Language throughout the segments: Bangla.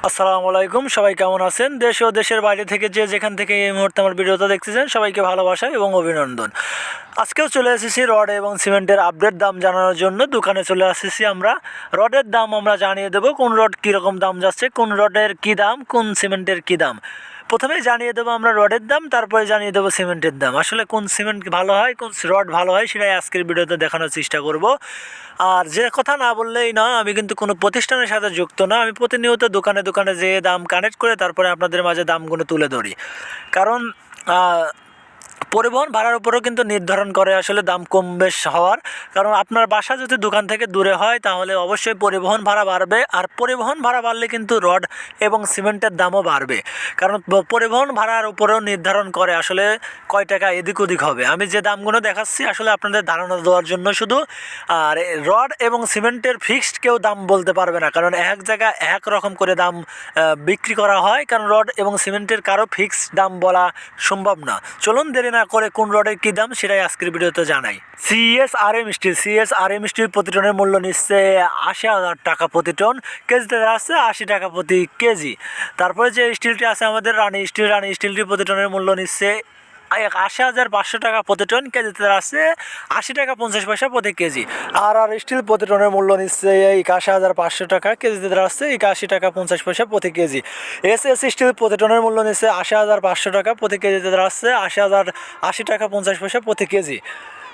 আসসালামু আলাইকুম, সবাই কেমন আছেন? দেশ ও দেশের বাইরে থেকে যে যেখান থেকে এই মুহূর্তে আমার ভিডিওটা দেখতেছেন সবাইকে ভালোবাসা এবং অভিনন্দন। আজকেও চলে এসেছি রড এবং সিমেন্টের আপডেট দাম জানানোর জন্য। দোকানে চলে এসেছি আমরা। রডের দাম আমরা জানিয়ে দেবো, কোন রড কীরকম দাম যাচ্ছে, কোন রডের কী দাম, কোন সিমেন্টের কী দাম। প্রথমেই জানিয়ে দেবো আমরা রডের দাম, তারপরে জানিয়ে দেবো সিমেন্টের দাম। আসলে কোন সিমেন্ট ভালো হয়, কোন রড ভালো হয়, সেটাই আজকের ভিডিওতে দেখানোর চেষ্টা করব। আর যে কথা না বললেই না, আমি কিন্তু কোনো প্রতিষ্ঠানের সাথে যুক্ত না। আমি প্রতিনিয়ত দোকানে দোকানে যেয়ে দাম কানেক্ট করে তারপরে আপনাদের মাঝে দামগুলো তুলে ধরি। কারণ পরিবহন ভাড়ার উপরেও কিন্তু নির্ধারণ করে আসলে দাম কম বেশ হওয়ার। কারণ আপনার বাসা যদি দোকান থেকে দূরে হয় তাহলে অবশ্যই পরিবহন ভাড়া বাড়বে, আর পরিবহন ভাড়া বাড়লে কিন্তু রড এবং সিমেন্টের দামও বাড়বে। কারণ পরিবহন ভাড়ার উপরেও নির্ধারণ করে আসলে কয় টাকা এদিক ওদিক হবে। আমি যে দামগুলো দেখাচ্ছি আসলে আপনাদের ধারণা দেওয়ার জন্য শুধু। আর রড এবং সিমেন্টের ফিক্সড কেউ দাম বলতে পারবে না, কারণ এক জায়গায় এক রকম করে দাম বিক্রি করা হয়। কারণ রড এবং সিমেন্টের কারো ফিক্সড দাম বলা সম্ভব না। চলুন দেরি না করে কোন রডের কী দাম সেটাই আজকের ভিডিওতে জানাই। সিএসআরএম স্টিল প্রতি টনের মূল্য নিচ্ছে ৮০,০০০ টাকা প্রতি টন, কেজিতে আসছে ৮০ টাকা প্রতি কেজি। তারপরে যে স্টিলটি আছে আমাদের রানি স্টিলটি প্রতি টনের মূল্য নিচ্ছে ৮০,৫০০ টাকা প্রতি টন, কেজিতে আসছে ৮০ টাকা ৫০ পয়সা প্রতি কেজি। আর স্টিল প্রতি টনের মূল্য নিচ্ছে ৮১,৫০০ টাকা, কেজিতে আসছে ৮১ টাকা ৫০ পয়সা প্রতি কেজি। স্টিল প্রতি টনের মূল্য নিচ্ছে ৮০,৫০০ টাকা, প্রতি কেজিতে আসছে ৮০ টাকা ৫০ পয়সা প্রতি কেজি।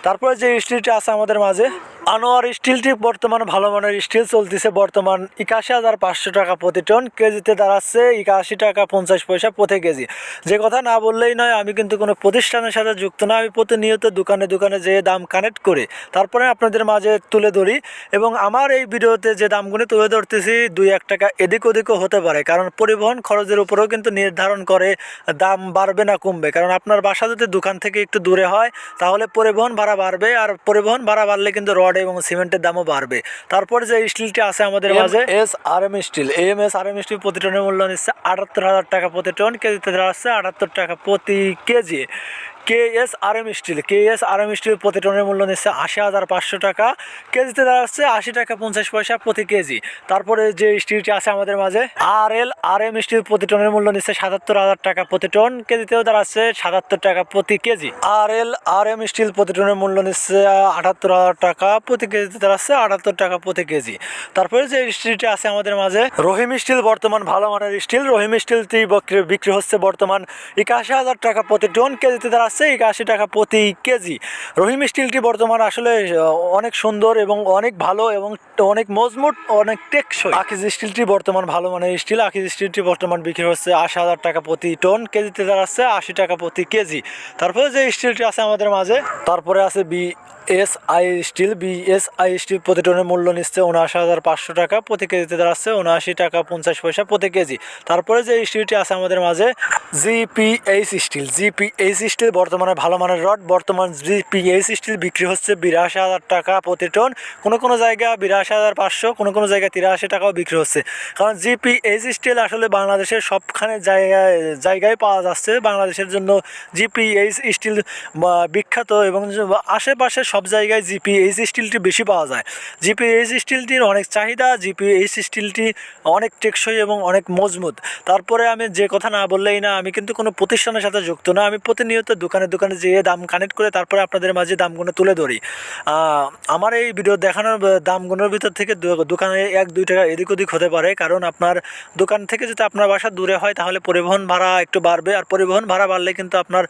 তারপরে যে স্টিলটি আছে আমাদের মাঝে আনোয়ার স্টিলটি বর্তমান ভালো মানের স্টিল চলতেছে বর্তমান ৮১,৫০০ টাকা প্রতি টন, কেজিতে দাঁড়াচ্ছে ৮১ টাকা ৫০ পয়সা প্রতি কেজি। যে কথা না বললেই নয়, আমি কিন্তু কোনো প্রতিষ্ঠানের সাথে যুক্ত না। আমি প্রতিনিয়ত দোকানে দোকানে যেয়ে দাম কানেক্ট করে তারপরে আপনাদের মাঝে তুলে ধরি। এবং আমার এই ভিডিওতে যে দামগুলো তুলে ধরতেছি ২-১ টাকা এদিক ওদিকও হতে পারে, কারণ পরিবহন খরচের উপরেও কিন্তু নির্ধারণ করে দাম বাড়বে না কমবে। কারণ আপনার বাসা যদি দোকান থেকে একটু দূরে হয় তাহলে পরিবহন ভাড়া বাড়বে, আর পরিবহন ভাড়া বাড়লে কিন্তু রড এবং সিমেন্টের দামও বাড়বে। তারপর যে স্টিলটি আছে আমাদের মাঝে এমএসআরএম স্টিল প্রতি টনের মূল্য নিচ্ছে ৭৮,০০০ টাকা প্রতি টন, কেজিতে আসছে ৭৮ টাকা প্রতি কেজি। কেএসআরএম স্টিল প্রতি টনের মূল্য নিচ্ছে ৮০,৫০০ টাকা, কেজিতে দাঁড়াচ্ছে ৮০ টাকা ৫০ পয়সা প্রতি কেজি। তারপরে যে স্টিলটি আছে আমাদের মাঝে আরএম স্টিল প্রতি টনের মূল্য নিচ্ছে ৭৭,০০০ টাকা প্রতি টন, কেজিতেও দাঁড়াচ্ছে ৭৭ টাকা প্রতি কেজি। আরএম স্টিল প্রতি টনের মূল্য নিচ্ছে ৭৮,০০০ টাকা, প্রতি কেজিতে দাঁড়াচ্ছে ৭৮ টাকা প্রতি কেজি। তারপরে যে স্টিলটি আছে আমাদের মাঝে রহিম স্টিল বর্তমান ভালো মানের স্টিল। রহিম স্টিলটি বিক্রি হচ্ছে বর্তমান ৮১,০০০ টাকা প্রতি টন, কেজিতে দাঁড়াচ্ছে ৮১ টাকা প্রতি কেজি। রহিম স্টিলটি বর্তমান আসলে অনেক সুন্দর এবং অনেক ভালো এবং অনেক মজবুত, অনেক টেকসই। আকিজ স্টিলটি বর্তমান ভালো মানের স্টিল। আকিজ স্টিলটি বর্তমান বিক্রি হচ্ছে ৮০,০০০ টাকা প্রতি টন, কেজিতে দাঁড়াচ্ছে ৮০ টাকা প্রতি কেজি। তারপরে যে স্টিলটি আছে আমাদের মাঝে তারপরে আছে বিএসআই স্টিল প্রতি টনের মূল্য নিচ্ছে ৭৯,৫০০ টাকা, প্রতি কেজিতে দাঁড়াচ্ছে ৭৯ টাকা ৫০ পয়সা প্রতি কেজি। তারপরে যে স্টিলটি আছে আমাদের মাঝে জিপিএইচ স্টিল বর্তমানে ভালো মানের রড। বর্তমান জিপিএইচ স্টিল বিক্রি হচ্ছে ৮২,০০০ টাকা প্রতি টন, কোনো জায়গায় ৮২,৫০০, কোনো জায়গায় ৮৩ টাকাও বিক্রি হচ্ছে। কারণ জিপিএইচ স্টিল আসলে বাংলাদেশের সবখানে জায়গায় পাওয়া যাচ্ছে। বাংলাদেশের জন্য জিপিএইচ স্টিল বিখ্যাত এবং আশেপাশে সব জায়গায় জিপিএইচ স্টিলটি বেশি পাওয়া যায়। জিপিএইচ স্টিলটির অনেক চাহিদা, জিপিএইচ স্টিলটি অনেক টেকসই এবং অনেক মজবুত। তারপরে আমি যে কথা না বললেই না, আমি কিন্তু কোনো প্রতিষ্ঠানের সাথে যুক্ত না। আমি প্রতিনিয়ত দোকানে দোকানে যেয়ে দাম কানেক্ট করে তারপরে আপনাদের মাঝে দামগুলো তুলে ধরি। আমার এই ভিডিও দেখানোর দামগুলোর ভিতর থেকে দোকানে ১-২ টাকা এদিক ওদিক হতে পারে, কারণ আপনার দোকান থেকে যদি আপনার বাসা দূরে হয় তাহলে পরিবহন ভাড়া একটু বাড়বে, আর পরিবহন ভাড়া বাড়লে কিন্তু আপনার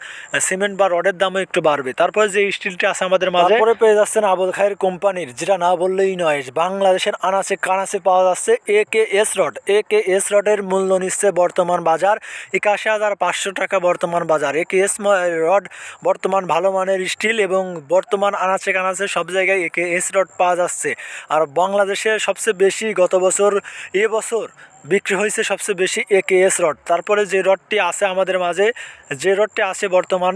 সিমেন্ট বা রডের দামও একটু বাড়বে। তারপরে যে স্টিলটি আছে আমাদের মাঝে তারপরে পেয়ে যাচ্ছেন আবুল খায়ের কোম্পানির, যেটা না বললেই নয়, বাংলাদেশের আনাচে কানাচে পাওয়া যাচ্ছে একেএস রডের মূল্য নিচ্ছে বর্তমান বাজার ৮১,৫০০ টাকা বর্তমান বাজার। একেএস রড বর্তমান ভালো মানের স্টিল এবং বর্তমান আনাচে কানাচে সব জায়গায় একেএস রড পাওয়া যাচ্ছে। আর বাংলাদেশে সবচেয়ে বেশি গত বছর এবছর বিক্রি হয়েছে সবচেয়ে বেশি একেএস রড। তারপরে যে রডটি আছে আমাদের মাঝে, যে রডটি আছে বর্তমান